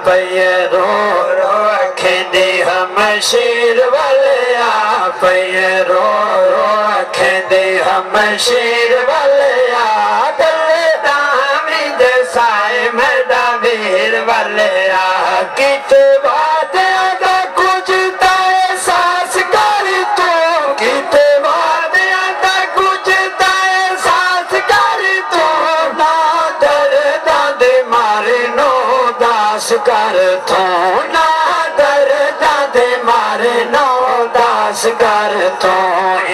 पये रो रो खेंदी हम शेर वाले आ पये रो रो खेंदी हम शेर वाले आ दले दामी दे साए मैदा वीर वाले आ कित बात आदा कुछ ताए सास कर तू कित बात आदा कुछ ताए सास कर तू ना दर दादे मारे नो दास कर तू ना दर दादे मारे नो दास कर तू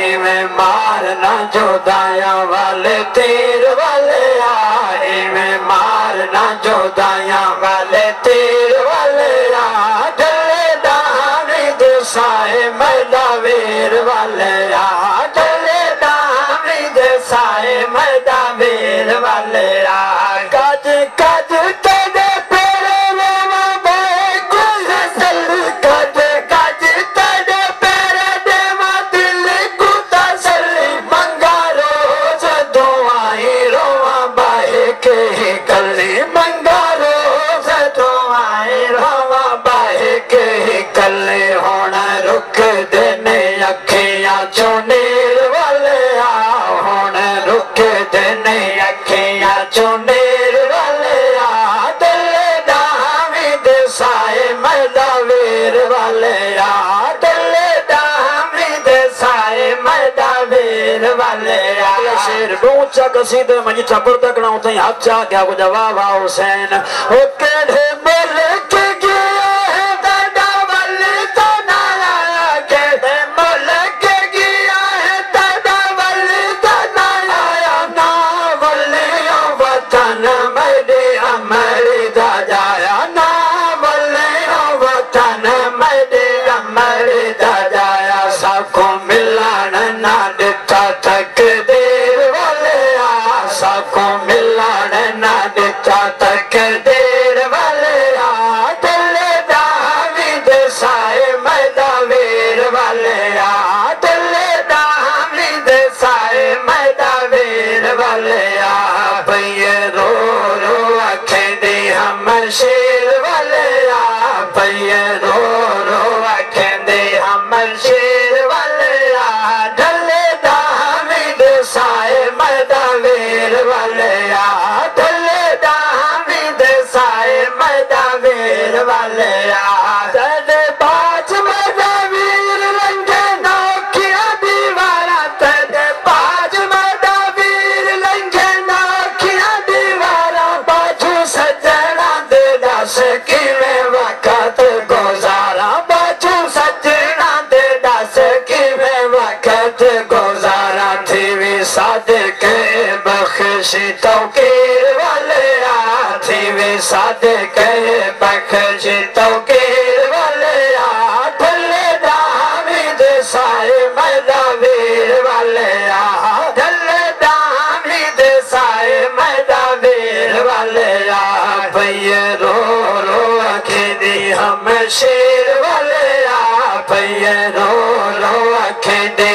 इवें मारना जोदाया वाले तीर वाले आ इवें मारना जोदाया वाले तीर वाले आ डले दानी दसाए मैदा वीर वाले आ डले दानी दसाए मैदा वीर वाले आ कज कज तेरे पेरे लेवा बाए कुल सल कज कज तेरे पेरे देवा दिल कुता सल मंगा रोज दुआई रोवा बाए के कली मंगा रोज दुआई रोवा बाए के कले होना रुक देने अखियां चो नीर वाले आ होना रुक देने अखियां चो नीर वाले आ दले दामी दसाए मैदा वीर वाले आ दले दामी दसाए मैदा वीर वाले आ शेर बूचा कसीदे मजी चपर तक ना उतई अच्छा क्या को जवाब आ हुसैन ओ केढ़े मुल्क गया है दादा वाले तो ना आया केढ़े मुल्क गया है दादा वाले तो ना आया ना वाले वतन मेरे अमरी दा जाया ना वाले वतन मेरे अमरी दा जाया सबको मिलन ना दिता तकदीर वाले आ सबको मिलन ना दिता तकदीर वाले आ दले दामी दसाए मैदा वीर वाले आ दले दामी दसाए मैदा वीर वाले आ पये रो रो खेंदी हम शेर वाले आ पये रो रो खेंदी हम शेर वाले आ दले दामी दसाए मैदा वीर वाले आ दले दामी दसाए मैदा वीर वाले आ तेरे पाँच मैदा वीर लंघे नौखिया दीवारा तेरे पाँच मैदा वीर लंघे नौखिया दीवारा बाजू सजना दे दस किवें वक्त गुजारा बाजू सजना दे दस किवें वक्त गुजारा थी भी सादके बख्शी तौकीर वाले आ थी भी सादके बख्शी तौकीर वाले आ ढले दामी दसाए मैदा वीर वाले आ ढले दामी दसाए मैदा वीर वाले आ पये रो रो खेदी हम शेर वाले आ पये रो रो खेदी